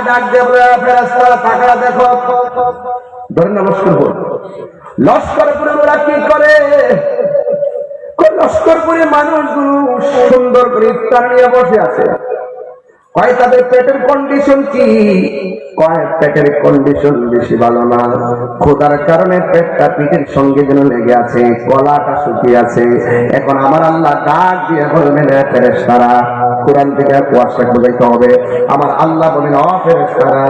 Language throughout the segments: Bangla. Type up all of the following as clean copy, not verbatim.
ডাক দিয়ে ফেরেশতারা তাকায়া দেখো, ধরে না লস্করপুরে ওরা কি করে? লস্করপুরে মানুষগুলো সুন্দর করে ইফতার নিয়ে বসে আছে। কয় তাদের পেটের কন্ডিশন কি? কয় পেটের কন্ডিশন বেশি ভালো না, খোদার কারণে পেটটা পিঠের সঙ্গে যেন লেগে আছে, গলাটা শুকিয়ে আছে। এখন আমার আল্লাহ ডাক দিয়ে বলবেন, ফেরেশতারা, কোরআন থেকে কুয়াশা বোঝাইতে হবে। আমার আল্লাহ বলেন, ও ফেরেশতারা,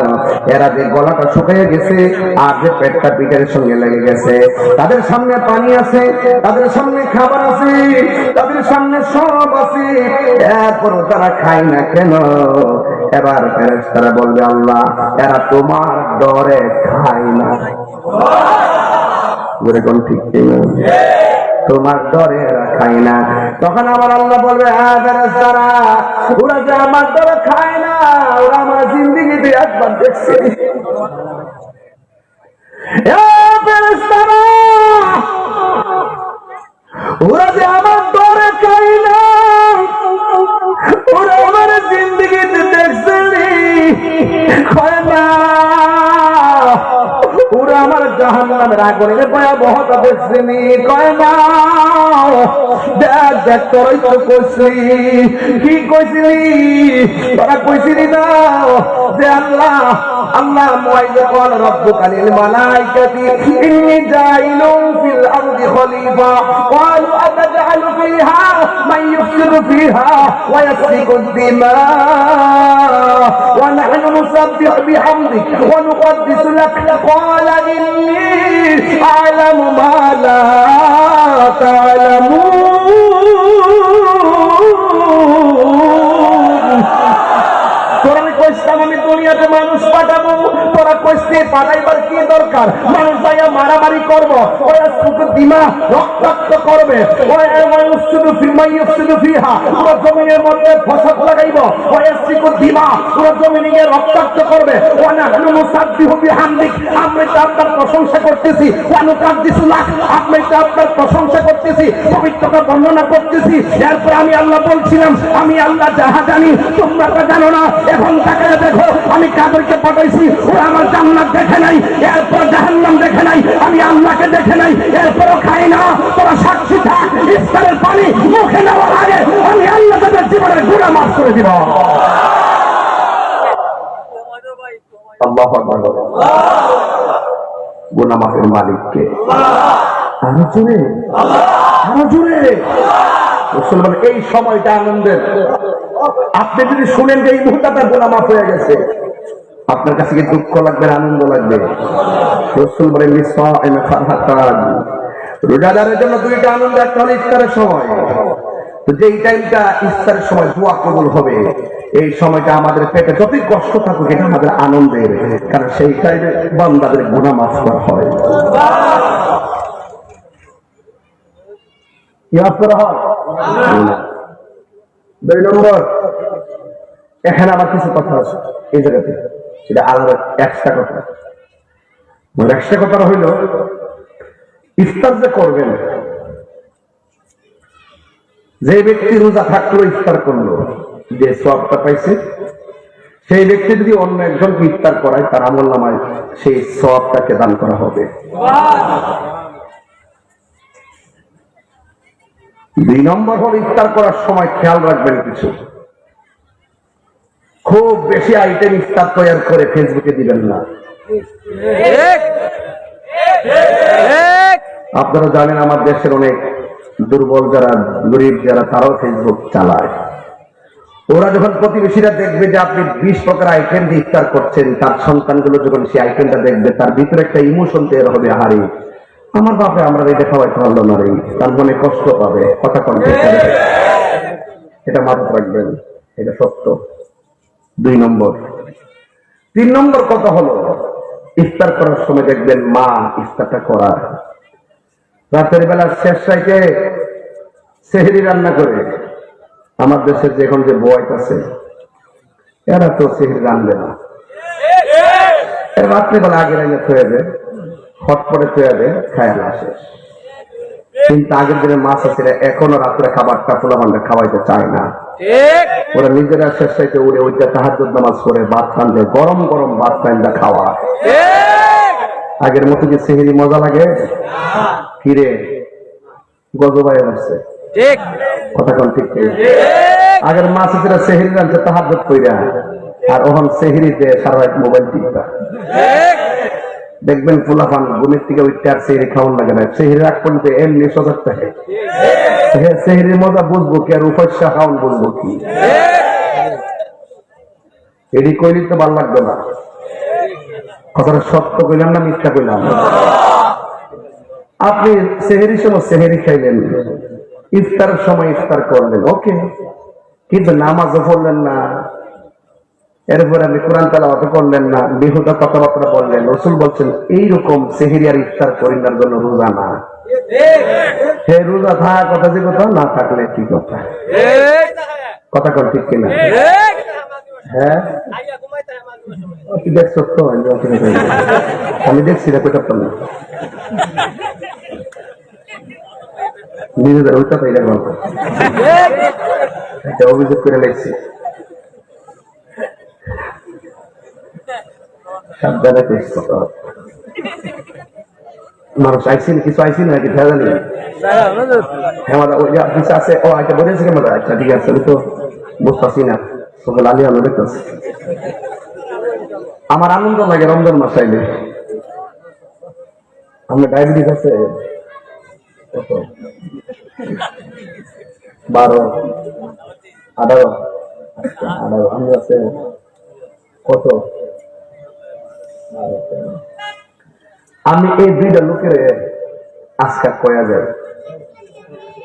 এরা যে গলাটা শুকিয়ে গেছে আর যে পেটটা পিঠের সঙ্গে লেগে গেছে, তাদের সামনে পানি আছে, তাদের সামনে খাবার আছে, তাদের সামনে সব আছে, এরপরও তারা খায় না কেন? এবার ফেরেশতারা বলবে, আল্লাহ, এরা তোমার ডরে খায় না। যেরকম ঠিক না, তোমার ডরে এরা খায় না। তখন আমার আল্লাহ বলবে, হ্যাঁ ফেরেশতারা, ওরা যে আমার ডরে খায় না, ওরা আমার জিন্দেগিতে একবার দেখছে। ফেরেশতারা, ওরা যে আমার ডরে খায় না, ওরা আমার জিন্দেগিতে দেখছে খায় না, ওরা আমার জাহান্নামের আগুনের ভয়াবহতা দেখছেনি, কয় না। দেখ দেখ, তোরাই তো কইছিলি, কি কইছিলি তোরা? কইছিলি না যে আল্লাহ আল্লাহ মুআইযা ক্বাল রাব্বুকা লিল মালাইকাতি ইন্নী জাইলুন ফিল আরদি খলিফা ক্বালু আতাজআলু ফিহা মান ইফসিদু ফিহা ওয়া ইয়াসফিকু দিমা ওয়া নাহনু নুসাব্বিহু বিহামদিক ওয়া নুকদ্দিসু লাক ক্বালা ইন্নী আ'লামু মা লা তা'লামুন। আমি দুনিয়াতে মানুষ পাঠাবো, তোরা কইতে পাঠাইবার কি দরকার? মানুষ যাইয়া মারামারি করবো, ওরা শুধু দিমা রক্তাক্ত করবে, পুরো জমিনের মধ্যে ফসল লাগাইব, দিমা পুরো জমিনে রক্তাক্ত করবে। আমরা তো আপনার প্রশংসা করতেছি, আপনি তো আপনার প্রশংসা করতেছি, পবিত্রতা বর্ণনা করতেছি। এরপর আমি আল্লাহ বলছিলাম, আমি আল্লাহ যাহা জানি তোমরা তা জানো না। এখন তাকে দেখো, আমি কাদেরকে পাঠাইছি, ওরা আমার জান্নাত দেখে নাই, এরপর জাহান্নাম দেখে নাই, আমি আল্লাহকে দেখে নাই, এরপরও খাই না। তোরা সাক্ষী থাক, ইফতারের পানি মুখে নেওয়ার আগে আমি আল্লাহ তাদের জীবনের গুনাহ মাফ করে দিব। আল্লাহু আকবার। গুনাহ মাফের মালিক কে? আরো জোরে, আরো জোরে। মুসলমান, এই সময়টা আনন্দের। আপনি যদি শুনেন যে এই মুহূর্তে আপনার গুনাহ মাফ হয়ে গেছে, আপনার কাছে কি দুঃখ লাগবে, আনন্দ লাগবে? রাসূল বলেন, লিসাইমে ফারহাতান, রোজাদারের জন্য দুইটা আনন্দ। একটা হলো ইফতারের সময়, তো যেই টাইমটা ইফতারের সময় দোয়া কবুল হবে, এই সময়টা আমাদের পেটে যতই কষ্ট থাকুক, এটা আমাদের আনন্দের, কারণ সেই টাইমে বান্দাদের গুনাহ মাফ করা হয়। দুই নম্বর, এখানে আবার কিছু কথা আছে এই জায়গাতে, এটা আলাদা এক্সট্রা কথা। এক্সট্রা কথা হইল, ইফতার যে করবেন, যে ব্যক্তি রোজা থাকলো ইফতার করলো, যে সওয়াবটা পাইছে, সেই ব্যক্তি যদি অন্য একজনকে ইফতার করায়, তার আমলনামায় সেই সওয়াবটাকে দান করা হবে। দুই নম্বর হল, ইফতার করার সময় খেয়াল রাখবেন কিছু, খুব বেশি আইটেম ইফতার তৈরি করে ফেসবুকে দিবেন না। আপনারা জানেন আমার দেশের অনেক দুর্বল যারা, গরিব যারা, তারাও ফেসবুক চালায়। ওরা যখন প্রতিবেশীরা দেখবে যে আপনি 20 প্রকার আইটেম দিয়ে ইফতার করছেন, তার সন্তানগুলো যখন সেই আইটেমটা দেখবে, তার ভিতরে একটা ইমোশন তৈরি হবে, হারি আমার বাপে আমরা এটা খাওয়াইতে পারলো না রে, তার মনে কষ্ট পাবে, কথা কন্ট্রোল করে। এটা মাথায় রাখবেন, এটা সত্য। দুই নম্বর। তিন নম্বর কথা হলো, ইফতার করার সময় দেখবেন মা ইফতারটা করার, রাতের বেলা শেষ রাইতে সেহরি রান্না করে। আমার দেশের যে এখন যে বয়স আছে, এরা তো সেহরি রান্না না, রাত্রে বেলা আগে রান্না থয়ে দেয়, হটপটে থয়ে দেয়, খায় না শেষ। কিন্তু আগের দিনে মাছ আছে এখনো রাত্রে খাবারটা পোলাপানটা খাওয়াইতে চায় না। ওরা নিজেরা শেষ থেকে উড়ে ওইটা তাহাজ্জুদ নামাজ করে ভাত খান্দে, গরম গরম ভাত খান্দা খাওয়া। আগের মতো কি সেহরি মজা লাগে? কিরে গজবাই আসছে কথা কোন ঠিক? আগের মাছ আছে সেহরি রাখছে তাহাজ্জুদ কইরা, আর ওখান সেহরিতে সারা রাত মোবাইল টিপা। দেখবেন ফুলাফান ঘুমের থেকে উঠতে আর সেহরি খাওয়ান লাগে না, সেহরি রাখ পর্যন্ত এমনি সজাগ থাকে। সেহরির মজা বুঝবো কি আর উপাস্যা খাওয়ান বুঝবো কি? এটি কইলি তো ভালো লাগবে না। কথাটা সত্য কইলাম না মিথ্যা কইলাম? আপনি সেহরির সময় সেহরি খাইলেন, ইফতারের সময় ইফতার করলেন, ওকে, কিন্তু নামাজও পড়লেন না, এরপরে আপনি কোরআন তেলাওয়াত করলেন না, বেহুদা কথাবার্তা বললেন। রাসূল বলছেন এইরকম সেহরি আর ইফতার করিনার জন্য রোজা না। সে রোজা থাকা কথা, যে কথা না থাকলে কি কথা? কথা কর ঠিক কিনা? হ্যাঁ দেখছো তো? আমি দেখছি না, কই করতাম না নিজেদের ওইটা পাই না গল্প, এটা অভিযোগ করে লেগছি। সাবধানে মানুষ আইসিন কিছু আইসিন নাকি জানি আছে। ও আচ্ছা বলেছে কেমন? আচ্ছা ঠিক আছে, আমি তো বুঝতেছি না। সকাল আলী আমি দেখতেছি, আমার আনন্দ লাগে রমজান মাস আইলে। আমার ডায়াবেটিস আছে 12, 18, আমি আছে কত? আমি এই দুইটা লোকের আজকা কয়া যায়।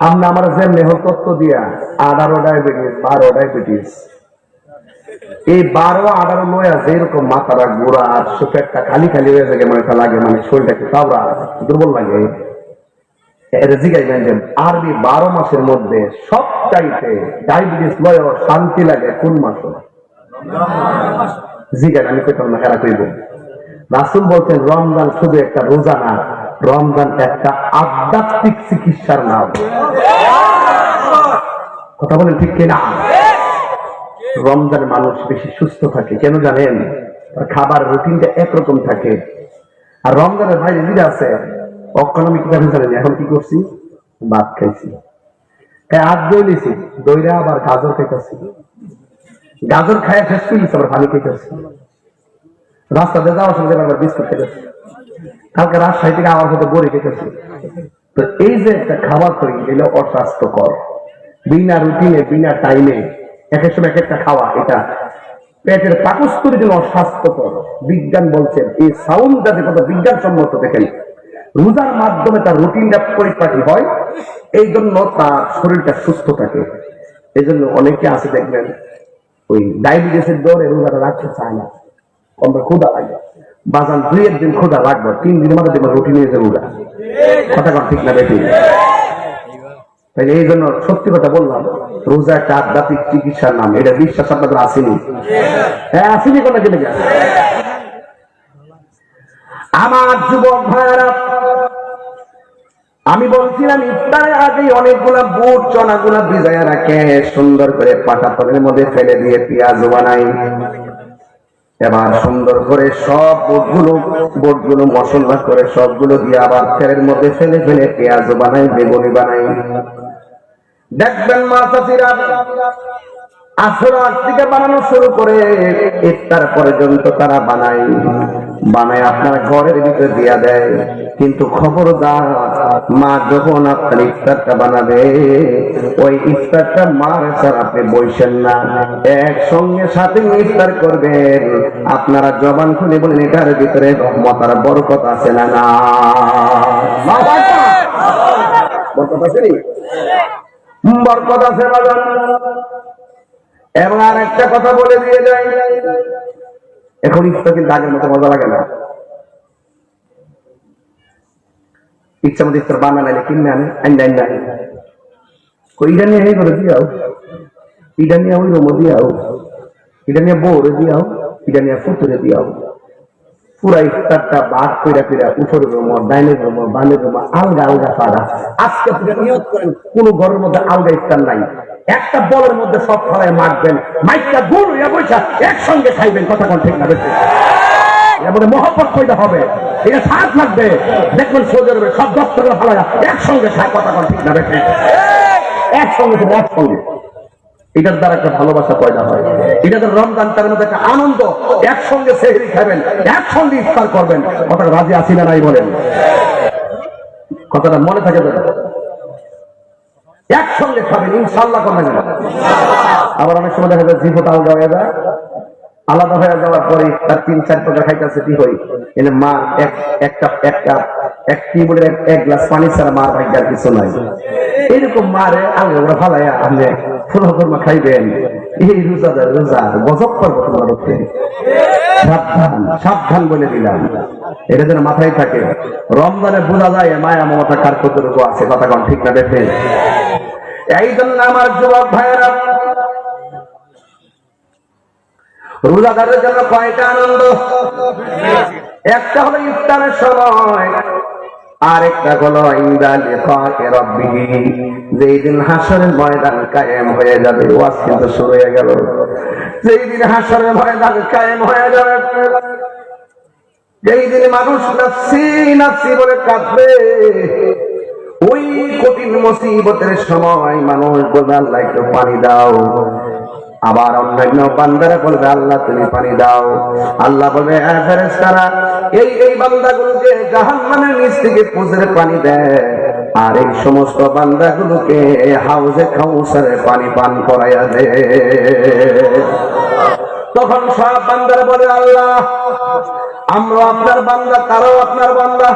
আমরা আমার যে মেহ তত্ত্ব দিয়া 18 ডায়াবেটিস, 12 ডায়াবেটিস, এই 12, 18 নয়া যেরকম মাথাটা গোড়া আর পেটটা খালি খালি হয়ে যায়, মানে লাগে, মানে শরীরটাকে তাওরা দুর্বল লাগে। এটা জিজ্ঞাসা যে আরবি 12 মাসের মধ্যে সবচাইতে ডায়াবেটিস লয় শান্তি লাগে কোন মাস? জিজ্ঞাসা আমি কইতাম না, কারা কইব? রাসূল বলছেন রমজান শুধু একটা রোজা না, রমজান একটা আধ্যাত্মিক চিকিৎসার নাম। কথা বলেন ঠিক কিনা? রমজান মানুষ বেশি সুস্থ থাকে, কেন জানেন? খাবার রুটিনটা একরকম থাকে। আর রমজানের ভাই যেটা আছে অকনমিক জানেন, এখন কি করছি? ভাত খাইছি, আজ দই নিছি, দইরা আবার গাজর খাইতেছি, গাজর খায় শেষ করছি, আবার পানি খাইতেছি, রাস্তাতে যাওয়ার সময় আবার বিস্কুট খেতেছি, কালকে রাজশাহী থেকে আমার সাথে বড়ি খেতেছি। তো এই যে একটা খাবার তৈরি, এগুলো অস্বাস্থ্যকর। বিনা রুটিনে, বিনা টাইমে এক এক সময় এক একটা খাওয়া, এটা পেটের পাকস্থলীর জন্য অস্বাস্থ্যকর। বিজ্ঞান বলছেন এই সাউন্ডটা যে কত বিজ্ঞানসম্মত, দেখেন রোজার মাধ্যমে তার রুটিনটা পরিপাটি হয়, এই জন্য তার শরীরটা সুস্থ থাকে। এই জন্য অনেকে আছে দেখবেন ওই ডায়াবেটিসের দৌড়ে রোজাটা রাখতে চায় না, আমরা ক্ষুধা লাগে, বাজান 2-1 দিন ক্ষুধা লাগবে, 3 দিনের মধ্যে দেখবেন রুটিন হয়ে যাবে। কথা ঠিক না বেশি? তাই এই জন্য সত্যি কথা বললাম, রোজা একটা আধ্যাত্মিক চিকিৎসার নাম। এটা বিশ্বাস আপনাদের আসেনি? হ্যাঁ আসেনি কোন কি লেগে? আমার যুবক ভাইরা, আমি বলছিলাম ইফতারের আগে অনেকগুলা বুট চনাগুলা ভিজাইয়া রাখে, সুন্দর করে পাটা পানির মধ্যে ফেলে দিয়ে পেঁয়াজ বানাই। এবার সুন্দর করে সব বোটগুলো মশলা করে সবগুলো দিয়ে আবার তেলের মধ্যে ফেলে ফেলে পেঁয়াজ বানাই, বেগুনি বানাই। দেখবেন মাছাচিরা আসর থেকে বানানো শুরু করে ইফতার পর্যন্ত তারা বানায় আপনার ঘরের ভিতরে দিয়া দেয়। কিন্তু খবরদার, মা যখন আপনার ইফতারটা বানাবে, ওই ইফতারটা মার ছাড়া আপনি বসেন না, একসঙ্গে সাথে ইফতার করবেন। আপনারা জবান খুলে বলেন এটার ভিতরে রহমত আর বরকত আছে না? না, বরকত আছে, বরকত আছে বাজান। এবং আর একটা কথা বলে দিয়ে যাই, এখন ইফতার কিন্তু আগের মতো মজা লাগে না। ইচ্ছা মতো ইফতার বানালে কিনে আনে ইটা নিয়ে এই করে দিয়াও, ইটা নিয়ে ওই রুমো দিয়াও, ইটা নিয়ে বউরে দিয়াও, ইটা নিয়ে ফুতুরে দিয়াও। পুরা ইফতারটা বাদ কইরা কইরা উপরের রুম, ডাইনের রুম, বানের রুম আলগা আলগা পাড়া। আজকে থেকে নিয়ত করেন কোন ঘরের মধ্যে আলগা ইফতার নাই, একটা বলের মধ্যে সব খাওয়ায় মাখবেন, মাইকটা দূর হইয়া বৈশা একসঙ্গে খাইবেন। কথা কোন ঠিক না বেশি এমনি মহব্বত কইতে হবে, এটা সাথ লাগবে। দেখবেন সৌদি আরবে সব দপ্তরের ফালায়া একসঙ্গে খায়। কথা কোন ঠিক না বেশি একসঙ্গে একসঙ্গে, এটার দ্বারা একটা ভালোবাসা পয়দা হয়। এটা তো রমজান তার মধ্যে একটা আনন্দ, একসঙ্গে সেহরি খাবেন, একসঙ্গে ইফতার করবেন। কথাটা রাজি আছি না নাই বলেন, কথাটা মনে থাকে যাবে, একসঙ্গে খাবেন ইনশাল্লাহ করবেন না। আবার অনেক সময় দেখা যায় জীবটা আলাদা হয়ে যায়, আলাদা হয়ে যাওয়ার পরে তার 3-4 টাকা খাইতেছে কি হই এনে মা এক গ্লাস পানি ছাড়া মার ভাগ্যার কিছু নাই। এরকম মারে আলগা ওরা ফালাইয়া আপনি ফুলকর্মা খাইবেন, এই রোজাদার রোজা গজব করবো তোমার উপরে। সাবধান সাবধান বলে দিলাম, এটা যেন মাথায় থাকে। রমজানে বোঝা যায় মায়া মমতা কার কতটুকু আছে। কথা কন ঠিক না দেখে। এই জন্য আমার যুবক ভাইয়েরা, রোজাদারের জন্য কয়টা আনন্দ? একটা হলো ইফতারের সময়, আরেকটা হলো ইনদা লিকায়ে রাব্বিহি, যেই দিন হাসরের ময়দান কায়েম হয়ে যাবে। ওয়াজ কিন্তু শুরু হয়ে গেল। যেই দিন হাসরের ময়দান কায়েম হয়ে যাবে, যেই দিন মানুষ নাফসি নাফসি বলে কাঁদবে, ওই কঠিন মুসিবতের সময় মানুষ বলবে আল্লাহ একটু পানি দাও। আবার অন্যান্য বান্দারা বলবে আল্লাহ তুমি পানি দাও। আল্লাহ বলবে হ্যাঁ ফেরেশতারা, এই বান্দাগুলোকে জাহান্নামের নিচ থেকে পুজের পানি দেয়, আর এই সমস্ত বান্দাগুলোকে হাউজে কাউসারে পানি পান করাইয়া দেয়। তখন সব বান্দারা বলে আল্লাহ আমরা আপনার বান্দা, তারাও আপনার বান্দা,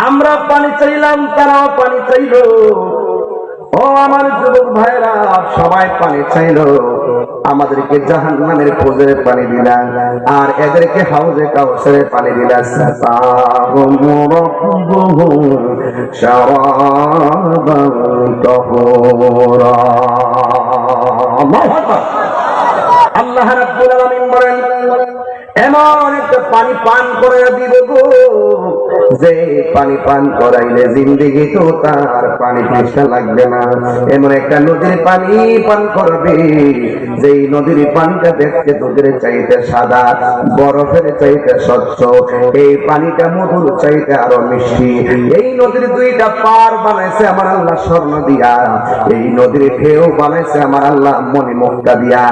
আমরা পানি চাইলাম তারাও পানি চাইল। ও আমার যুবক ভাইরা, সবাই পানি চাইলো, আমাদেরকে জাহান্নামের পুজের পানি দিলা, আর এদেরকে হাউজে কাউসারের পানি দিলা। সাকাহুম রাব্বুহুম শারাবান তাহুরা। আল্লাহু আকবার। আল্লাহ রাব্বুল আলামিন বলেন এমন একটা পানি পান করে দিব গো, যে পানি পান করাইলে জিন্দেগি তো তার পানি তৃষ্ণা লাগবে না। এমন একটা নদীর পানি পান করবে, যেই নদীর পানিটা দেখতে দুধের চাইতে সাদা, বরফের চাইতে স্বচ্ছ, এই পানিটা মধুর চাইতে আরো মিষ্টি। এই নদীর 2টা পার বানাইছে আমার আল্লাহ স্বর্ণ দিয়া, এই নদীর ঢেউ বানাইছে আমার আল্লাহ মণিমুক্তা দিয়া,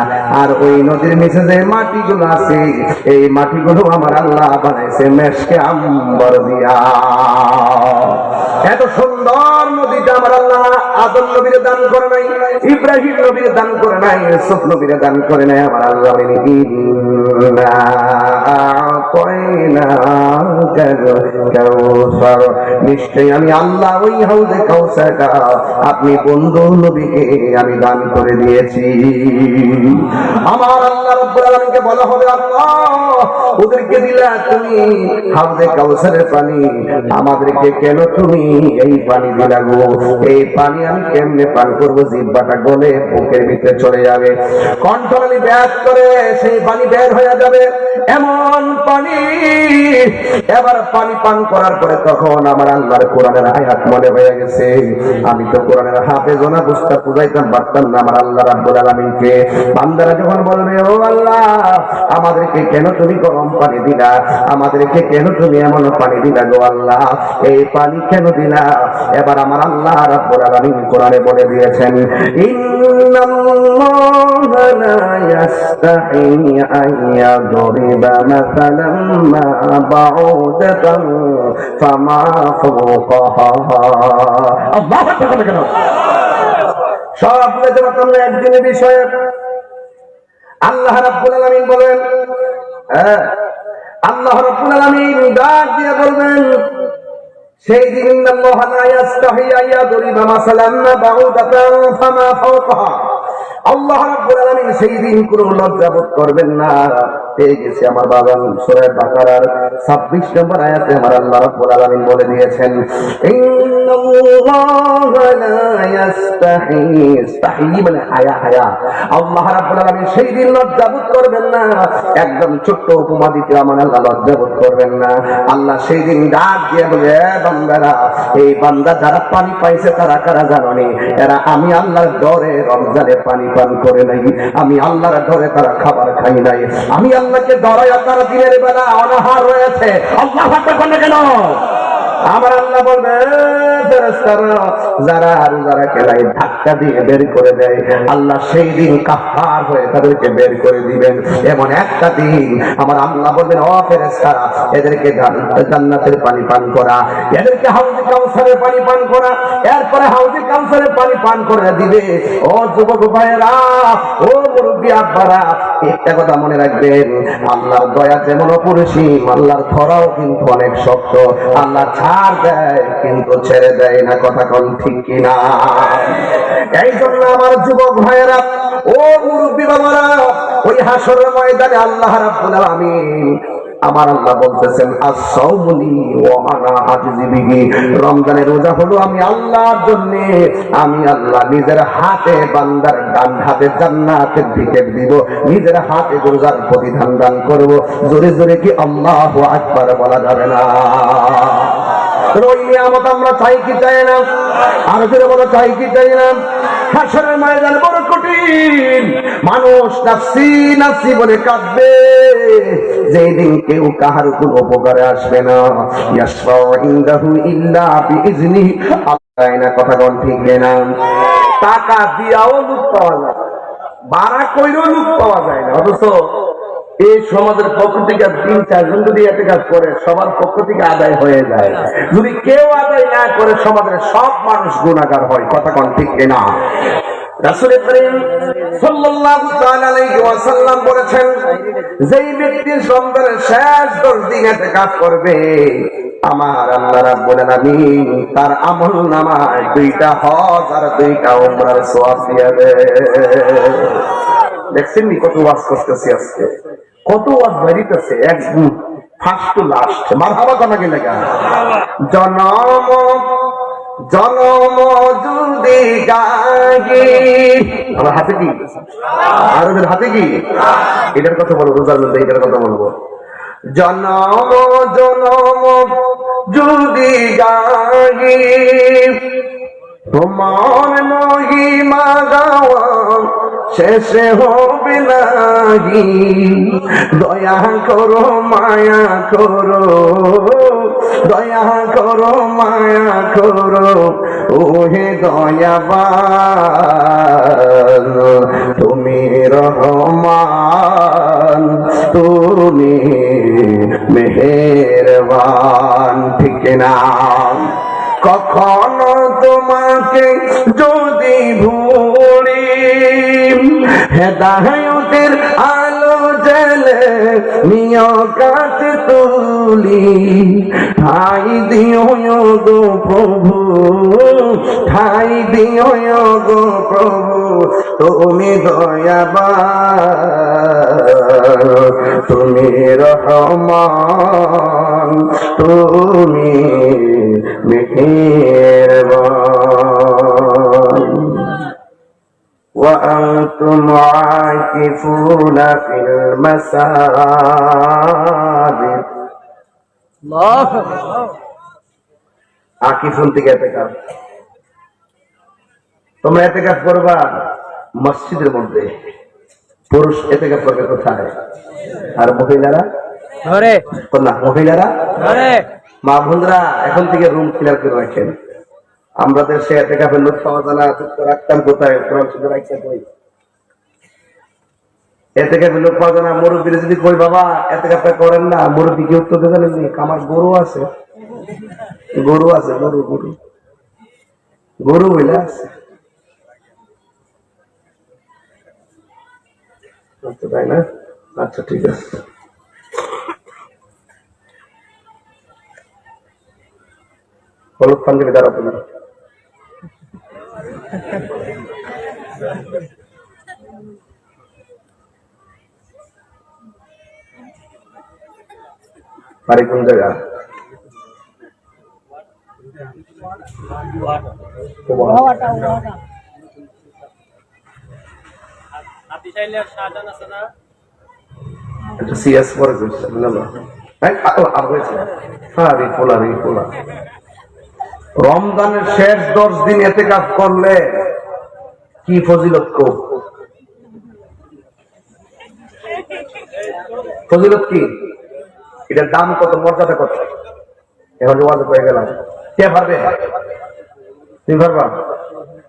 আর ওই নদীর নিচে যে মাটিগুলো আছে, এই মাটিগুলো আমার আল্লাহ বানাইছে মেশকে আম্বর দিয়া। এত সুন্দর নদীটা আমার আল্লাহ আদম নবীরে দান করে নাই, ইব্রাহিম নবীরে দান করে নাই, ইউসুফ নবীরে দান করে নাই। আমার আল্লাহ নিশ্চয়ই আমি আল্লাহ ওই হাউজে কাউসারটা আপনি বন্ধু নবীকে আমি দান করে দিয়েছি। আমার আল্লাহ রাব্বুল আলামিনকে বলা হবে আল্লাহ ওদেরকে দিলা তুমি হাউজে কাউসারের পানি, আমাদেরকে কেন তুমি এই পানি দিলা গো? এই পানি আমি কেমনে পান করবো? জিহ্বাটা গলে বুকের ভিতরে চলে যাবে, কণ্ঠনালী ব্যাস করে সেই পানি বের হয়ে যাবে, এমন পানি। এবার পানি পান করার পরে তখন আমার আল্লাহর কোরআনের আয়াত মনে হয়ে গেছে। আমি তো কোরআনের হাফেজ না, বুঝতে বুঝাইতাম পারতাম না আমার আল্লাহ রাব্বুল আলামিনকে। বান্দারা যখন বলবে ও আল্লাহ আমাদেরকে কেন তুমি গরম পানি দিলা, আমাদেরকে কেন তুমি এমন পানি দিলা গো আল্লাহ, এই পানি কেন দিলা? এবার আমার আল্লাহ রাব্বুল আলামিন কোরআনে বলে দিয়েছেন ইন্নাল্লাহা লা ইয়াস্তাহি আন ইয়াদরিবা মাসালাম মা বাউদাতান ফামা ফাওকাহা। আল্লাহু আকবার। কেন সব বুঝতে একদিনের বিষয়ে আল্লাহ রাব্বুল আলামিন বলেন, আল্লাহ রাব্বুল আলামিন ডাক দিয়ে বলবেন সেই দিন আল্লাহ লা ইয়াস্তাহি আন ইয়াদরিবা মাসালাম মা বাউদাতান ফামা ফাওকাহা। আল্লাহ রাব্বুল আলামিন সেই দিন কোনো লজ্জাবোধ করবেন না, পেয়ে গেছি আমার বাগান। সূরা বাকারার 26 নম্বর আয়াতে আমার আল্লাহ রাব্বুল আলামিন বলে দিয়েছেন, ইন্নাল্লাহা লা ইস্তাহি, ইস্তাহি মানে হায়া, হায়া। আল্লাহ রাব্বুল আলামিন সেই দিন লজ্জাবোধ করবেন না। একদম ছোট্ট উপমা দিতে আমার আল্লাহ লজ্জাবোধ করবেন না। আল্লাহ সেই দিন ডাক দিয়ে বলে, বান্দারা, এই বান্দা যারা পানি পাইছে তারা কারা জানোনি? এরা আমি আল্লাহর ডরে রমজানে পানি পান করে নাই, আমি আল্লাহর ডরে তারা খাবার খাই নাই, আমি আল্লাহকে ডরাইয়া তারা দিনের বেলা অনাহার রয়েছে। আল্লাহ আকবার বলে কেন? আমার আল্লাহ বলবে, যারা রোজারা খেলায় ধাক্কা দিয়ে বের করে দেয়, আল্লাহ সেই দিন কাফার হয়ে তাদেরকে বের করে দিবেন। এমন একটা দিন আমার আল্লাহ বলবেন, ও ফেরেশতারা, এদেরকে জান্নাতের পানি পান করা, এদেরকে হাউজে কাউসারের পানি পান করা, এরপরে হাউজে কাউসারের পানি পান করে দিবে। ও যুবক ভাইয়েরা, ও মুরব্বী আব্বারা, একটা কথা মনে রাখবেন, আল্লাহর দয়া যেমন অপরিসীম, আল্লাহর ধরাও কিন্তু অনেক শক্ত। আল্লাহ ছাড় দেয় কিন্তু ছেড়ে দেয় না, কথা কোন ঠিক কিনা? এই জন্য আমার যুবক ভাইয়েরা, ও মুরব্বী বাবারা, ওই হাসরের ময়দানে আল্লাহ রাব্বুল আলামিন আমার আল্লাহ বলতেছেন, আস-সাওমুলি ওয়া আনা আজজি বিহি, রমজানের রোজা হলো আমি আল্লাহর জন্য, আমি আল্লাহ নিজের হাতে বান্দার ডান হাতে জান্নাতের দিকে দিব, নিজের হাতে রোজার প্রতিদান দান করব। জোরে জোরে কি আল্লাহু আকবার বলা যাবে না? ওই নিয়ামত আমরা চাই কি চাই না? আর জোরে বলো, চাই কি চাই না? হাসরের ময়দান বড় কঠিন, মানুষ নাফসি নাফসি বলে কাঁদবে, যেই দিন কেউ কাহার কোনো উপকারে আসবে না। ইয়াশফাউ ইনদাহু ইল্লা বিইজনিহি, আল্লাহ না, কথা কোন ঠিক না? টাকা দিয়াও লুট পাওয়া যায়, বাড়া কইরও লুট পাওয়া যায় না। অথচ এই সমাজের পক্ষ থেকে 3-4 জন যদি একটা কাজ করে, সবার পক্ষ থেকে আদায় হয়ে যায়। যদি কেউ আদায় না করে, সমাজের সব মানুষ গুনাহগার হয়, কথা কোন ঠিক না? রাসূল করিম সাল্লাল্লাহু তাআলা আলাইহি ওয়াসাল্লাম বলেছেন, যেই ব্যক্তি রমজানের শেষ 10 দিন ইতিকাফ করবে, আমার আল্লাহ রাব্বুল আলামিন তার আমলনামায় 2টা হজ আর 2টা উমরার সওয়াব দিয়ে দেয়। দেখছেন নি কত ওয়াজ করতেছি আজকে, কত ওয়াজ বাড়িতেছে, একদম ফার্স্ট টু লাস্ট। মারহাবা কোনা কি লাগা? জনম জনম যদি গাহি, আমার হাতে কি, আর ওদের হাতে কি, এটার কথা বলবো, রোজার মধ্যে এটার কথা বলবো। জনম জনম যদি গাহি, তোমার মহিমা গাওয়া শেষে হবে নাহি, দয়া করো মায়া করো, দয়া করো মায়া করো, ওহে দয়াবান, তুমি রহমান, তুমি মেহেরবান, ঠিক না? কখনো তোমাকে যদি ভুলি, হেদায়েতের আলো জ্বলে নিয় কাট তুলি, ঠাই দিও গো প্রভু, ঠাই দিও গো প্রভু, তুমি দয়াবান, তুমি রহমান, তুমি মেহেরবান। وأنتم عاكفون في المساجد, আকিফুন থেকে ইতিকাফ, তোমরা ইতিকাফ করবা মসজিদের মধ্যে, পুরুষ ইতিকাফ করবে কোথায়? আর মহিলারা ঘরে, না মহিলারা ঘরে। মা বোনরা এখন থেকে রুম ক্লিয়ার করে রাখেন। আমরা দেশে ইতিকাফের লোক পাওয়া যায় না, রাখতাম কোথায়? কোরআন শরীফে রাখতে কই, ইতিকাফের লোক পাওয়া যায় না। মুরব্বীরা যদি কই বাবা ইতিকাফটা করেন না, মুরব্বী কি উত্তর দেবেন? আমার গরু আছে, গরু আছে, গরু গরু গরু বইলা আছে, তাই না? আচ্ছা ঠিক আছে। হলুদ পাঞ্জাবি দ্বারা তুমি বাড়ি কোন জায়গা? সিএস পরে রমজানের শেষ 10 দিন ইতিকাফ করলে কি ফজিলত কো? ফজিলত কি? এটার দাম কত, মর্যাদা কত? এখন ওয়াজ হয়ে গেলাম, কে পারবে? তুমি পারবা?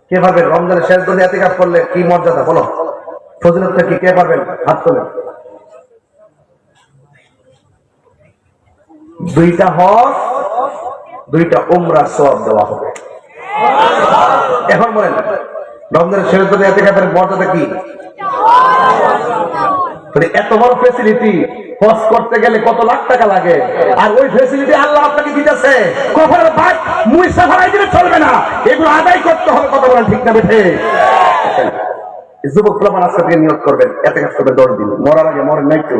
কে পারবে? রমজানের শেষ 10 দিন ইতিকাফ করলে কি মর্যাদা বলো, ফজিলতটা কি? কে পারবেন? হাত তোলেন। 2টা হজ, 2টা উমরা সওয়াব দেওয়া হবে। এখন বলেন রমজানের শেষ 10 দিন ইতিকাফের মর্যাদা কি? এত বড় ফ্যাসিলিটি হজ করতে গেলে কত লাখ টাকা লাগে, আর ওই ফ্যাসিলিটি আল্লাহ আপনাকে দিতেছে। কখনো ভাত মুইসা ফেলাই দিলে চলবে না, এগুলো আদায় করতে হবে। কত বলেন ঠিক না বেঠে? যুবক প্রমাণ আজকে থেকে নিয়োগ করবেন, এতে কাজ করবে 10 দিন। মরার আগে মরেন নাই তো,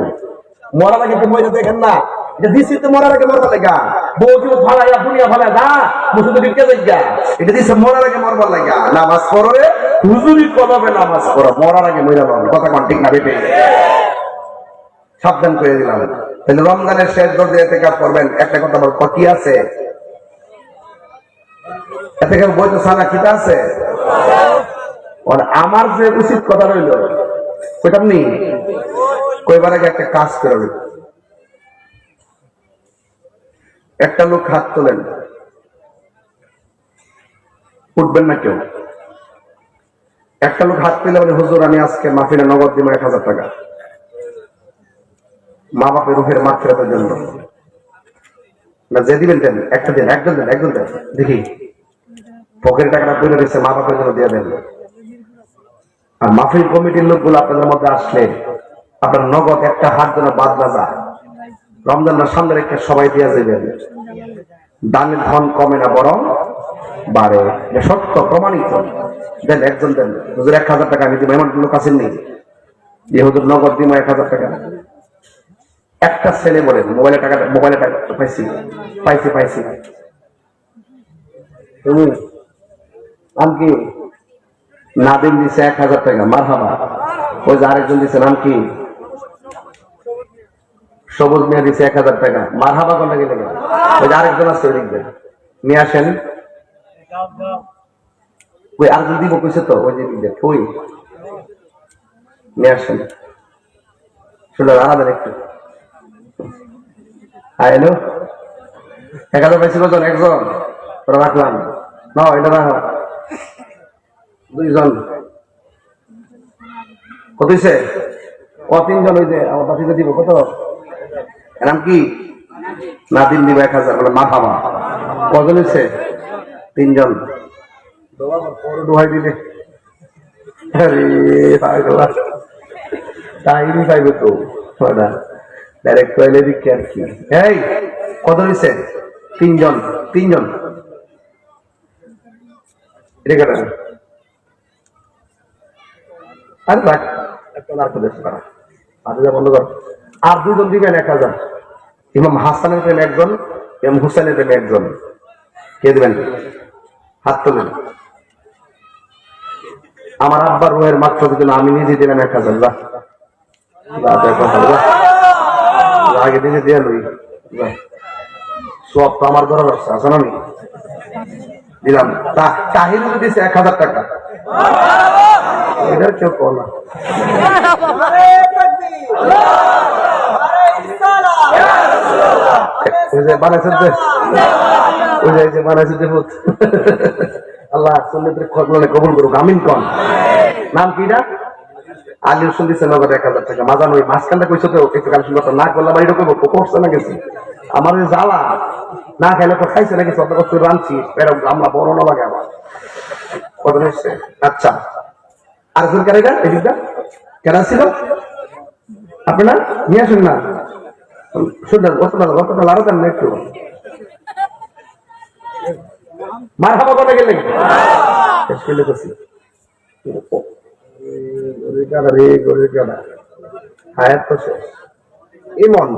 মরার আগে তো মরে দেখেন না, এটা দিছি তো মরার আগে মরবার লাগা। বউ জীবন ভাড়াইয়া দুনিয়া ভাড়া যা মুসুদ ঢুকে যাইগা, এটা দিছে মরার আগে মরবার লাগা। নামাজ পড়ে হুজুরি কবে নামাজ পড়ো, মরার আগে মরে যাবে। কথা কোন ঠিক না বেঠে? সাবধান করে দিলাম। তাহলে রমজানের শেষ 10 দিন ইতিকাফ করবেন। একটা কথা বল, কি আছে ইতিকাফ? বই তো সানা কিতা আছে। আর আমার যে উচিত কথা রইল ওইটা আপনি কয়বার আগে একটা কাজ করবেন। একটা লোক হাত তোলেন, উঠবেন না কেউ। একটা লোক হাত তুলে বলে, হুজুর আমি আজকে মাহফিলে নগদ দিব 1000 টাকা মা বাপের রুহের মাগফিরাতের জন্য। না যে দিবেন দেন, একটা দিন, একজন দেন, একজন দেন, দেখি পকেটের টাকাটা তুলে দিচ্ছে, মা বাপের জন্য দিয়ে দেন। আর মাহফিল কমিটির লোকগুলো আপনাদের মধ্যে আসলে আপনার নগদ একটা হাত যেন বাদ না যায়। রমজান মাস সামনে রেখে সবাই দিয়ে যাবেন। দানের ধন কমে না, বরং বাড়ে। সত্য প্রমাণিত। দেন, একজন দেন। হুজুর 1000 টাকা আমি দিব, এমন লোক আছেন নি যে হুজুর নগদ দিব 1000 টাকা? একটা ছেলে বলেন, মোবাইলে টাকা পাইছি পাইছি পাইছি তুমি নাম কি? নাদিম দিছে 1000 টাকা, মারহাবা। ওই যে আরেকজন দিছে, নাম কি? সবুজ মিয়া দিছে 1000 টাকা, মারহাবা। কোন লাগে? ওই যে আরেকজন আছে, লিখবেন নিয়ে আসেন। ওই আরেকজন দিব কইছে তো, ওই যে লিখবেন, ওই নিয়ে আসেন। শুনলেন আলাদা একটু। হ্যালো, 1000 পাইছিল জন, একজন ওরা রাখলাম না, এটা রাখো। 2 জন কত হয়েছে? 3 জন। ওই যে আমার বাতিতে দিব কত? নাম কি? নাদিম দিব 1000 বলে, মা খাবা। কজন হয়েছে? 3 জন। দোহাই দিলে টাইমই পাইবে তো ডাইরেক্ট কয়েলে দিকে আর কি। এই কত হয়েছে? 3 জন। 3 জন এটা কেন? আরে রাখ, বন্ধ কর। আর 2 জন দিবেন 1000। ইমাম হাসানের প্রেমে একজন, ইমাম হুসাইনের প্রেমে একজন। কে দিবেন? হাত তোলেন। আমার আব্বার রুহের মাগফিরাতের জন্য আমি নিজে দিলাম 1000। আগে নিজে দিয়ে লই, সব তো আমার ঘরে আছে না, আমি দিলাম। তাহিরুল দিছে 1000 টাকা। এটার কেউ কো না। আল্লাহ কবুল করুক, আমিন কন। নাম কি? আলী রসুল দিচ্ছে নগদ 1000 টাকা। মাজান ওই মাঝখানটা কইছো তো একটু কালেকশন করতে না করলাম, এরকম করছে না গেছি। আমার জ্বালা না খাইলে তো খাইছে নাকি, অত কষ্ট রাঁধছি, আমরা বড় না লাগে আমার। কত হচ্ছে? আচ্ছা, আরেকজন কেন এটা এদিকটা কেন ছিল? আপনারা নিয়ে আসুন না, শুনলেন? অতটা লাড়ো দেন না একটু। মার হাবা কথা গেলেন শেষ করলে করছি। হায়াত তো শেষ। ইমন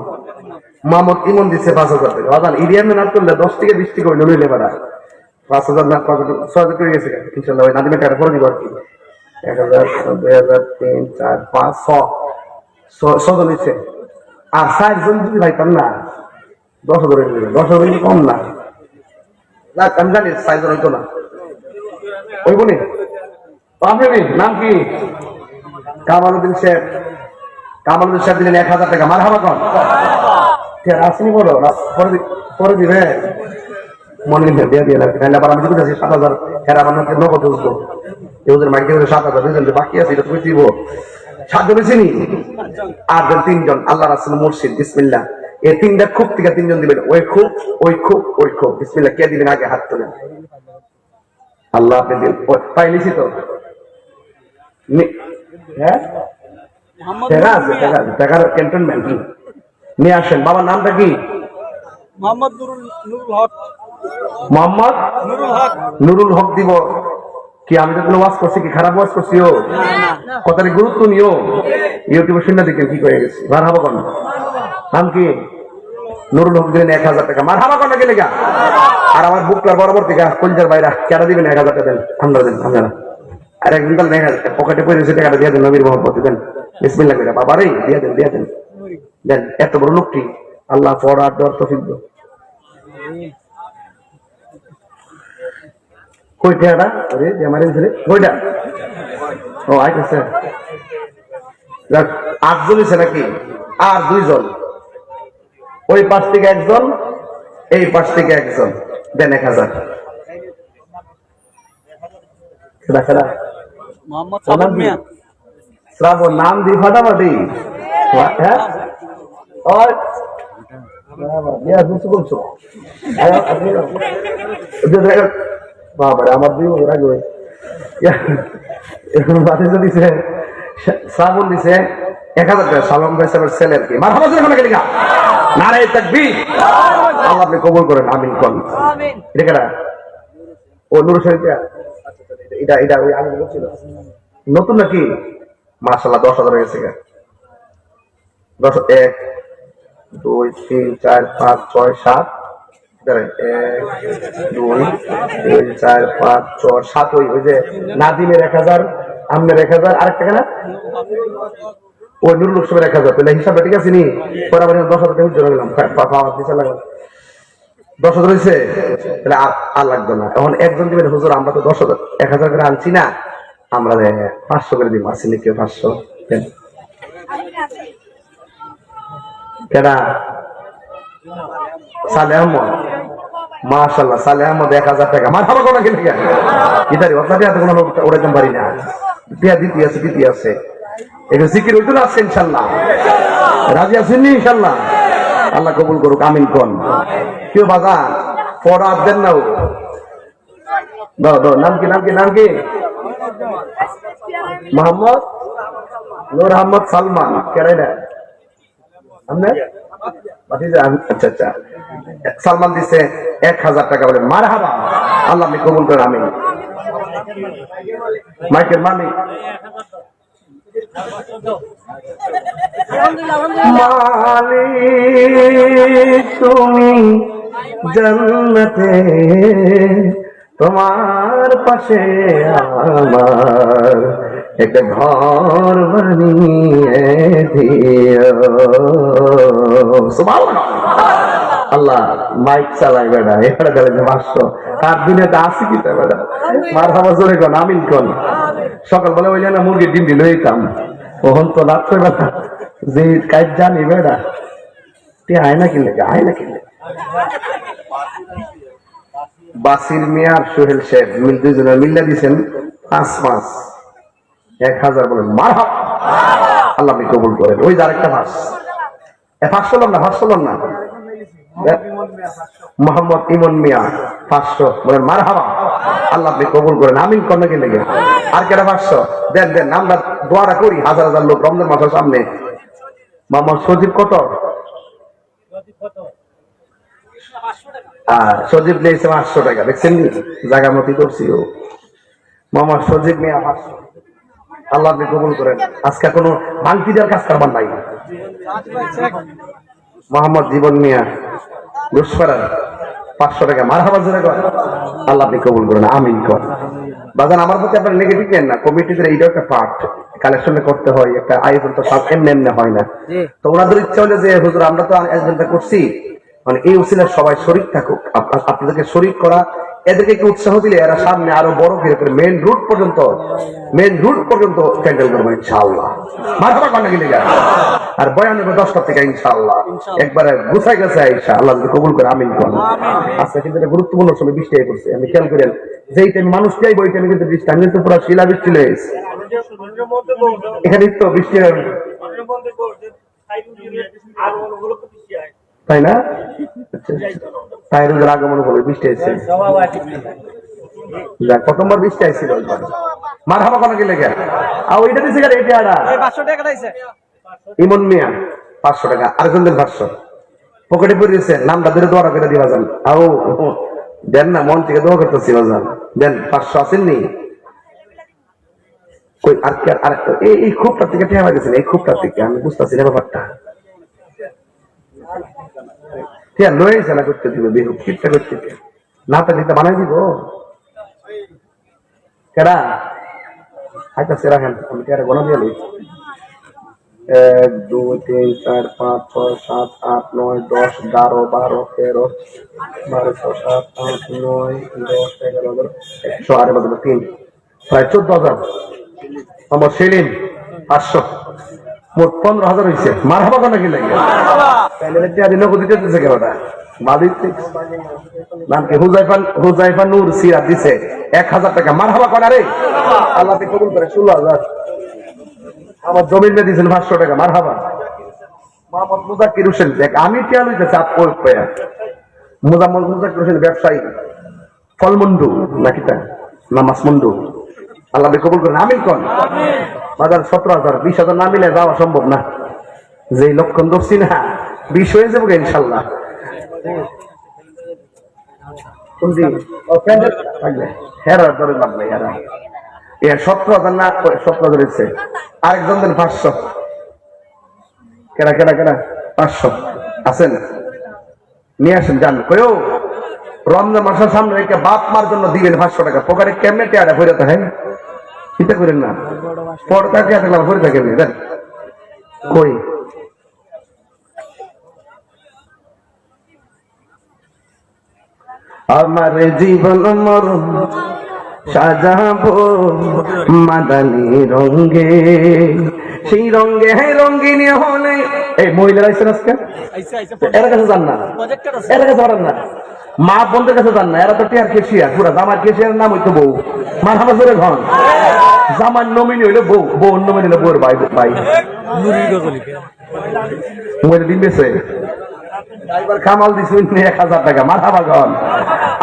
মোহাম্মদ ইমন দিচ্ছে 5,000 টাকা। বাজান ইরিয়া মেনার করলে 10 থেকে 20 টাকা হইলো নইলে বেড়া 5,000 না 6,000 করে গেছে ইনশাল্লাহ। ওই নাদিমের টাকা করে দিব আর কি। 1,000 2,000 3 4 5 6 নিচ্ছে। আর 4 জন যদি ভাইতাম না 10,000 হয়ে যাবে। 10,000 কিন্তু কম না। আমি জানি 4 জন হইতো না। ওই বলি আপনি নাম কি? কামালউদ্দিন শেখ। কামালউদ্দিন শেখ দিলেন 1,000 টাকা। মারহাবা কোন আসনি বলো পরে দিবে মনে দিয়ে দিয়ে লাগবে। আবার আমি যদি 7,000 এরা আমার নগদ বুঝবো এদের মাইকে 7,000 দুজন বাকি আছে এটা তুমি দিব 7 জন চিনি 8 জন 3 জন আল্লাহ রাসূল মুর্শিদ বিসমিল্লাহ এই তিনটা খুব থেকে 3 জন দিবেন। ওই খুব ওই খুব ওই খুব বিসমিল্লাহ কে দিবেন আগে হাত তোলেন। আল্লাহ আপনি দিন পাইলিছি তো হ্যাঁ টাকা আছে টাকার ক্যান্টনমেন্ট নিয়ে আসেন। বাবার নামটা কি? মোহাম্মদ নুরুল হক। মোহাম্মদ নুরুল হক দিব কি? আমি তো কোনো ওয়াজ করছি কি? খারাপ ওয়াজ করছি? ও কথাটা গুরুত্ব নিও। ইউটিউবে শুনে দেখেন কি করে গেছে। মারহাবা কোন নাম কি? নুরুল হক দিলেন 1,000 টাকা। মারহাবা কোন নাকি লেখা। আর আমার বুকটার বরাবর থেকে কলজার বাইরা কেন দিবেন 1,000 টাকা দেন। আমরা দেন আমরা আর একদিন তাহলে পকেটে পড়ে টাকাটা দিয়ে দেন নবীর মোহাম্মদ দেন বিসমিল্লাহ করে বাবারে দিয়ে দেন দিয়ে দেন দেন। এত বড় লোকটি আল্লাহ পড়ার দর তৌফিক দাও। কইটা আরে যে আমার ছেলে কইটা ও আইতেছে 8 জন আছে নাকি? আর 2 জন ওই পাশ থেকে একজন এই পাশ থেকে একজন দেন 1,000 টাকা। মোহাম্মদ সালাম মিয়া। শ্রাবণ নাম দি ফাটাফাটি হ্যাঁ আমার দিছে শ্রাবণ দিছে 1,000 টাকা। সালাম ভাই সাহেবের ছেলে আর কি। নারে তাকবীর। আল্লাহ আপনি কবুল করেন আমিন কোন এটা ও নুরুল শরীফ এটা এটা ওই আগে বলছিল নতুন নাকি? মাশাআল্লাহ 10,000 হয়ে গেছে। 10 1 2 3 4 5 6 7 1 2 3 4 5 6 7 ওই যে নাদিমের 1,000 আমনের 1,000 আরেকটা কেনা ওই নুরুল উৎসবের 1,000 তাহলে হিসাবটা ঠিক আছে নি? বরাবর 10,000 টাকা জমা গেলাম পাওয়া দিতে লাগলাম 10,000 হয়েছে তাহলে আর লাগবে না। এখন একজন দিবেন হুজুর আমরা তো 10,000 1,000 করে আনছি না আমরা 500 করে দিব। আসেনি কেউ 500 দেন কেনা? সালে আহমদ মাশাআল্লাহ সালে আহমদ 1,000 টাকা। মারহাবা কোন নাকি লেখা ইদারি ওখানে এত কোনো ওড়াইতে পারি না। দিয়া দিতে আছে এটা জিকির হইতো না আজকে ইনশাআল্লাহ। রাজি আছেন নি ইনশাআল্লাহ? আল্লাহ কবুল করুক আমিন কোন। কেউ বাজান পড়া দেন না নাম কি নাম কি নাম কি? মোহাম্মদ নূর আহমদ সালমান কেড়ে না আচ্ছা আচ্ছা সালমান দিচ্ছে 1,000 টাকা। বলে মারহাবা আল্লাহ আপনি কবুল করেন আমিন। মাইকের মালিক মালিক তুমি জান্নাতে তোমার পাশে আমার একটা ঘর বানিয়ে দিও। সুবহানাল্লাহ। আল্লাহ মাইক চালাই বেড়া এখানে গেলে 500 তার দিনে তো আসি কি তা বেড়া মারহাবা জোরে কোন আমিন কোন। সকাল বেলা ওইলে না মুরগির ডিম দিল হইতাম ওখান তো রাত্রে বেলা যে কাজ জানি বেড়া তে আয়না কিনলে বাসির মিয়া আর সোহেল শেখ দুজনে মিল্লা দিচ্ছেন 5 1,000 বলেন মারহাবা আল্লাহ আপনি কবুল করেন। ওই যে আরেকটা ভাস ভাস শুনলাম না মোহাম্মদ ইমন মিয়া 500 বলেন মারহাবা আল্লাহ আপনি কবুল করেন আমিন কোন নাকি লেগে। আর কেটা 500 দেন দেন আমরা দোয়াটা করি হাজার হাজার লোক রমজান মাসের সামনে। মোহাম্মদ সজীব কত? সজীব নিয়েছে 500 টাকা। দেখছেন জায়গা মতি করছি ও মোহাম্মদ সজীব মিয়া 500 আল্লাহ আপনি কবুল করেন। আজকে কোনো ভাঙতি দেওয়ার কাজ করবার নাই। মোহাম্মদ জীবন মিয়া ঘুষপাড়ার 500 টাকা। মারহাবা জোরে কর। আল্লাহ আপনি কবুল করুন, আমিন কর। বাজান আমার প্রতি আপনার নেগেটিভ কেন না, কমিটিদের এইটাও একটা পার্ট, কালেকশন করতে হয়, একটা আয়োজন তো সব এমনি হয় না। তো ওনাদের ইচ্ছা হলো যে হুজুর আমরা তো আয়োজনটা করছি, মানে এই উসিলায় সবাই শরীক থাকুক, আপনাদেরকে শরীক করা, এদেরকে একটু উৎসাহ দিলে এরা সামনে আরো বড় করে মেন রুট পর্যন্ত ক্যান্ডেল করবো ইনশাআল্লাহ। মারহাবা কন্যা গেলে গা আর বয়ান হবে 10টা থেকে ইনশাআল্লাহ, একবারে গুছাই গেছে ইনশাআল্লাহ, যদি কবুল করে আমিন করেন। আচ্ছা, কিন্তু এটা গুরুত্বপূর্ণ সময় বৃষ্টি হয়ে পড়ছে, আমি খেয়াল করেন যেই টাইম মানুষ চাইবো ওই টাইমে কিন্তু বৃষ্টি, আমি কিন্তু পুরো শিলা বৃষ্টি লেগেছে এখানে তো বৃষ্টি তাই না? তাই রোজের আগমন হলো বৃষ্টি হয়েছে, প্রথমবার বৃষ্টি আইছিল। মারহাবা কোন গেলে গেল আর ওইটা দিছে গা এটা আড়া 500 টাকা দিছে ইমন মিয়া 500 টাকা, আরেকজনদের 500 পকেটে পড়ে দিয়েছে, নামটা ধরে দোয়া করে দিবা যান। আও দেন না, মন থেকে দোয়া করতেছি বাজান, দেন 500 আসেননি কই? আর এই খুবটা থেকে ঠেয়া গেছেন, এই খুবটা থেকে আমি বুঝতেছি না ব্যাপারটা। ঠিক লয়েছে না করতে দিবে বিহু কিটটা করতে না, তা দিতে বানাই দিব কেডা? আচ্ছা সে রাখেন, আমি কেডা গোনা দিয়ে লই। 1 2 3 4 5 6 7 8 9 10 11 12 13 12 7 8 9 10 11 100 আর বদলে 3 প্রায় 14,000। আমার সেলিম 500, মোট 15,000 হয়েছে। মারহাবা কেন কি লাগে প্যান্ডেলের টিয়া দিন নগদ দিতেছে কেনটা মালিক নামকে হুজাইফা নূর সিরাত দিছে 1,000 টাকা। মারহাবা করা রে, আল্লাহ কবুল করে 16,000। আমার জমিন দিয়ে দিয়েছেন 500 টাকা। মারহাবা। মোহাম্মদ মুজাক্কির হোসেন, আমি টিয়া লইতে চাপ পেয়া মোহাম্মদ মুজাক্কির হোসেন ব্যবসায়ী ফলমন্ডু নাকি তা না মাসমন্ডু, আল্লাহ কবুল করেন আমিন কোন। বাজার 17,000 20,000 না মিলে যাওয়া সম্ভব না, যে লক্ষণ ধরছি না 20 হয়ে যাবো ইনশাল্লাহ। হেরা ধরে লাভ নাই, হেরা 17,000 না 17,000 হচ্ছে। আরেকজন দেন 500। কেডা 500 আছেন, নিয়ে আসেন যান। কয়ও রমজান মাসের সামনে রেখে বাপ মার জন্য দিবেন 500 টাকা। পকেটে কেমনে টেয়াটা ভরে থাকে চিন্তা করেন না, পড়তা টিয়া থাকলে ভরে থাকে দেন কই। আমার জীবন মরণ সাজাবো মাদানি রঙে, সেই রঙে রঙিনী হলে। এই মহিলারা আইসেন আজকে, এর কাছে যান না, এর কাছে পারেন না, মা বোনদের কাছে যান না, এরা তো টিয়ার কেশিয়ার, পুরা জামার কেশিয়ার নাম হইতো বউ। মারহাবা জোরে ঘন। জামার নমিনি হইলো বউ, বউ নমিনি হইলো বউর ভাই ভাই দিন বেছে ড্রাইভার কামাল দিস 1,000 টাকা। মারহাবা ঘন।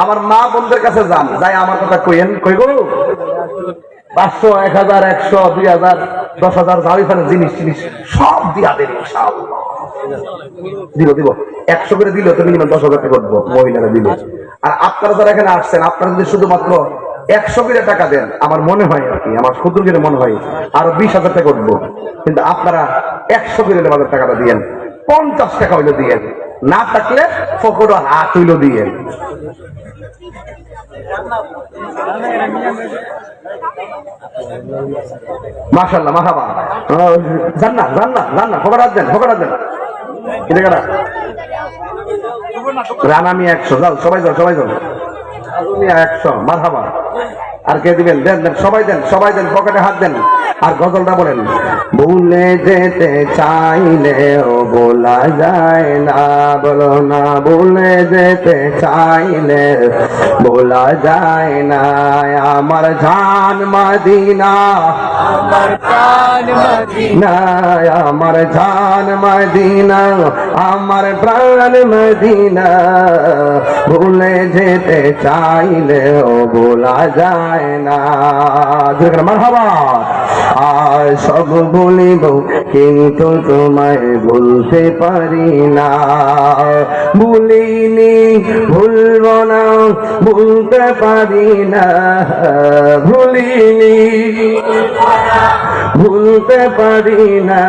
আমার মা বোনদের কাছে যান, যাই আমার কথা কইেন, কই গো 500 1000 100 2000 10,000 যাও, এখানে জিনিস জিনিস সব দিয়া দেন ইনশাআল্লাহ। দিব 100 করে দিলে তো মিনিমাম 10,000 টাকা করবো মহিলারা দিলে। আর আপনারা যারা এখানে আসছেন, আপনারা যদি শুধুমাত্র 100 করে টাকা দেন, আমার মনে হয় আর কি, আমার শুধু করে মনে হয় আরো 20,000 টাকা করবো। কিন্তু আপনারা 100 করে আমাদের টাকাটা দিয়েন, 50 টাকা হইলো দিয়েন, না থাকলে ফকর হাত হইলো দিয়েন। মাশাআল্লাহ মারহাবা। জান্নাত ফকরাত দেন রানামি 100 যাও, সবাই যাও 100। মারহাবা। আর কে দিবেন? দেন সবাই দেন পকেটে হাত দেন। আর গজলটা বলেন, ভুলে যেতে চাইলেও বলা যায় না, বলো না ভুলে যেতে চাইলে বলা যায় না, আমার জান মদিনা, আমার প্রাণ মদিনা, আমার জান মদিনা, আমার প্রাণ মদিনা, ভুলে যেতে চাইলেও বলা যায় না। মারহাবা। আর সব ভুলিব কিন্তু তোমায় ভুলতে পারি না, ভুলিনি ভুলব না, ভুলতে পারি না, ভুলিনি ভুলতে পারি না,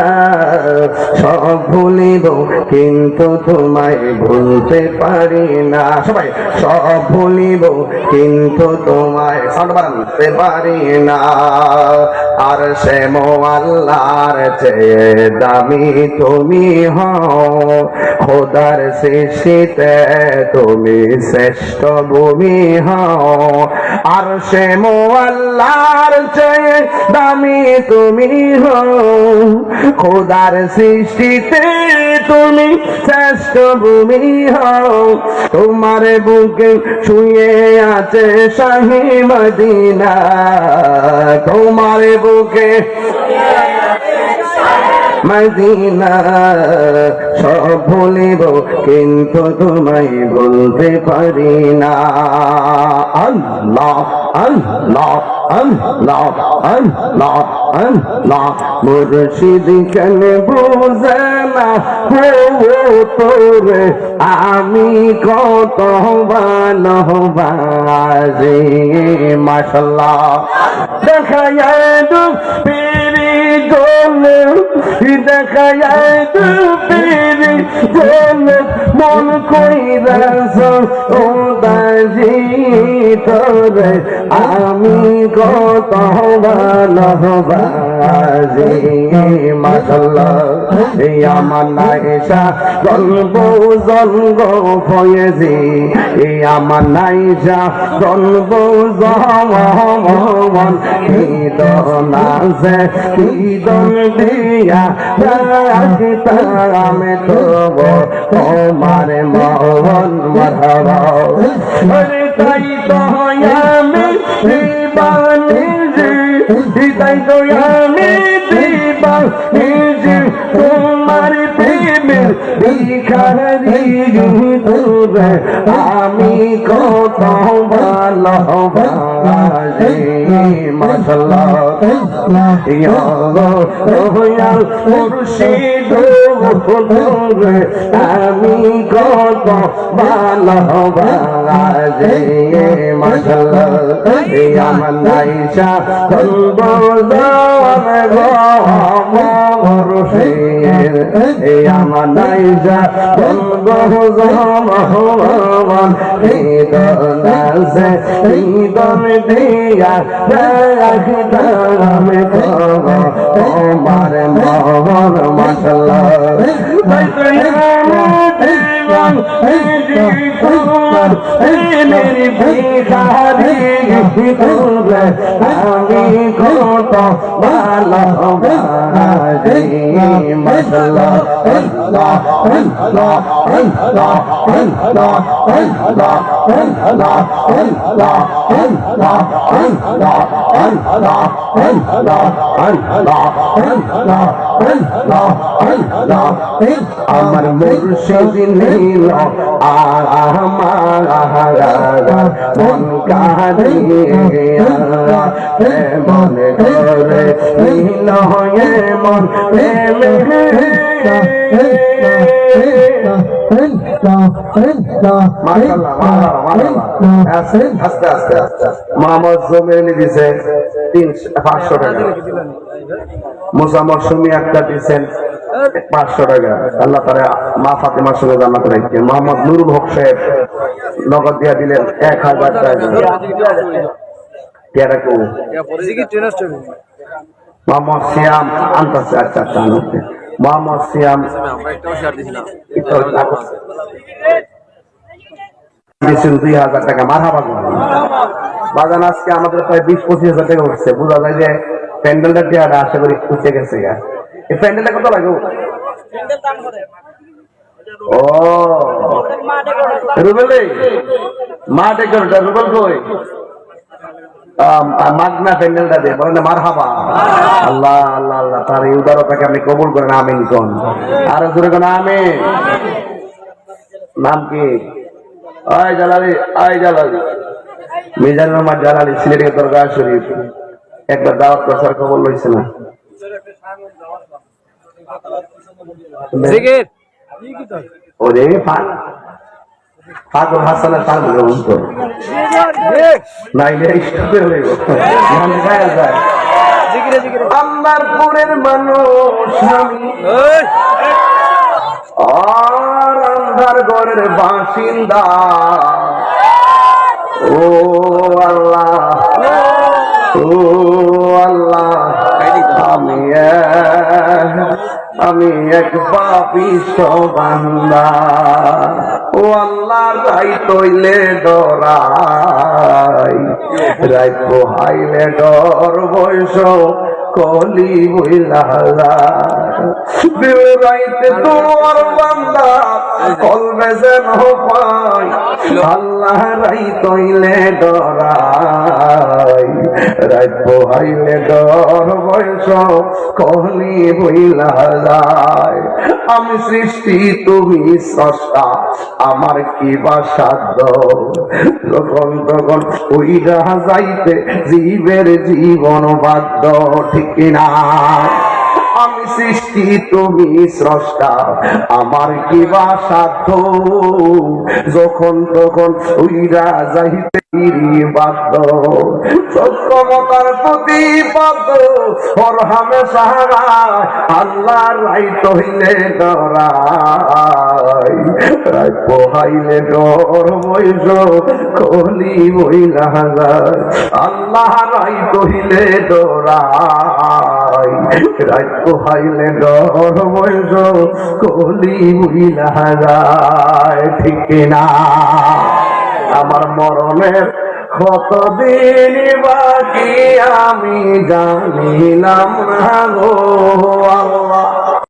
সব ভুলিব কিন্তু তোমায় ভুলতে পারি না। সবাই সব ভুলিব কিন্তু তোমায় ভুলতে পারি না। আর সে আল্লাহর চেয়ে দামি তুমি হও, খোদার সৃষ্টিতে তুমি শ্রেষ্ঠ ভূমি হও। আর সে আল্লাহর চেয়ে দামি তুমি হও, খোদার সৃষ্টিতে তুমি শ্রেষ্ঠ ভূমি হও। তোমার বুকে শুয়ে আছে শাহী মদিনা, তোমার বুকে মদিনা। সব ভুলিব কিন্তু তোমায় বলতে পারি না। আল্লাহ আল্লাহ আল্লাহ আল্লাহ আল্লাহ। মুর্শিদ কেন বুঝে না তোরে আমি কত ভালোবাসি। মাশাআল্লাহ দেখায় পিরি গোলে, দেখায় পিরি গোলে, মন কইরাছ ও দাজি তোরে আমি কত ভালোবাসি। মাশাআল্লাহ আমার নাইশা জন্ম জন্ম হয়েছি, আমার নাইশা জন্ম জমন নাচে কীর্তন দিয়া রাখতাম তব তোমার মন মাধবা। তাই তো আমি দিবানিজি, তাই তো আমি দিবানিজি, তোমার প্রেমের ভিখারি তোরে আমি কত ভালোবাসি। মাশাআল্লাহ ইয়া রোয়াল মুর্শিদ তোরে আমি কত ভালোবাসি। মাশাআল্লাহ আমার নাইশা বলবজান গো মুর্শিদ, আমার নাইশা বলবজান কীর্তন আছে কীর্তন দিয়া রাখতাম তোমার মন। মাশাআল্লাহ মেরি ভিখারি তোরে আমি কত ভালোবাসি। মাশাআল্লাহ আল্লাহ আল্লাহ আল্লাহ আল্লাহ আল্লাহ আল্লাহ আল্লাহ আল্লাহ আল্লাহ আল্লাহ আল্লাহ আল্লাহ আল্লাহ আল্লাহ আল্লাহ। আমার মুর্শিদ নীল আমার মন কাঁদিয়া মনে করে নীল হয়ে মন প্রেমে। আস্তে আস্তে আস্তে মোহাম্মদ জমির দিছে 500 টাকা, মুসা মৌসুমী একটা দিচ্ছেন 500 টাকা। আল্লাহ তাআলা মা ফাতেমার সঙ্গে জান্নাত রাখেন। মোহাম্মদ নুরুল হক সাহেব নগদ দিয়া দিলেন 1000 টাকা। মোহাম্মদ সিয়াম আনতেছে, আচ্ছা আচ্ছা আনতে মোহাম্মদ সিয়াম দিচ্ছেন 2000 টাকা। মারহাবা বাজান। আজকে আমাদের প্রায় 20-25 হাজার টাকা উঠছে। বোঝা যায় যে প্যান্ডেলটা টিয়াটা আশা করি উঠে গেছে। এই প্যান্ডেলটা কত লাগে? ও রুবেল মা ডেকোরেটর রুবেল কই? মাগনা প্যান্ডেলটা দিয়ে বলেন মারহাবা। আল্লাহ আল্লাহ আল্লাহ তার এই উদারতাকে আপনি কবুল করেন। আমিন কোন আর জোরে কোন আমিন। নাম কি? আয় জালালি, আয় জালালি, মিজানুর রহমান জালালি, সিলেটের দরগা শরীফ। একবার দাওয়াত প্রচার খবর লইছে না? ওরে পাগল হাসানের পাগল নাইলে যায় আল্লাহর পুরের মানুষ আমি, আর আন্ধার ঘরের বাসিন্দা। ও আল্লাহ, ও আল্লাহ, আমি এক পাপিষ্ঠ বান্দা। ও আল্লাহ, রাই তৈলে ডরাই, রাই পোহাইলে ডর বয়স কলি বইলা দিল রাইতে তোর বান্দা কলবে যেন পাই। আল্লাহ রাই তৈলে ডরাই, রাই পোহাইলে ডর বয়স কলি বইলা যায়। আমি সৃষ্টি তুমি স্রষ্টা, আমার কি বা সাধ্য, যখন তখন উইরা যাইতে জীবের জীবন বাধ্য, ঠিক না? আমি সৃষ্টি তুমি স্রষ্টা, আমার কি বা সাধ্য, যখন তখন উইরা যাইতে বাধ্য। সত্যমতার প্রতিপাদ্য ওর হামেশা আল্লাহ রাইত হইলে ডরাই, রাই পোহাইলে ডর বৈশ কলি বইলা যায়। আল্লাহ রাইত হইলে ডরাই, রাই পোহাইলে ডর বৈশ কলি বইলা যায়, ঠিক না? আমার মরণের কতদিন বাকি আমি জানিলাম না গো আল্লাহ।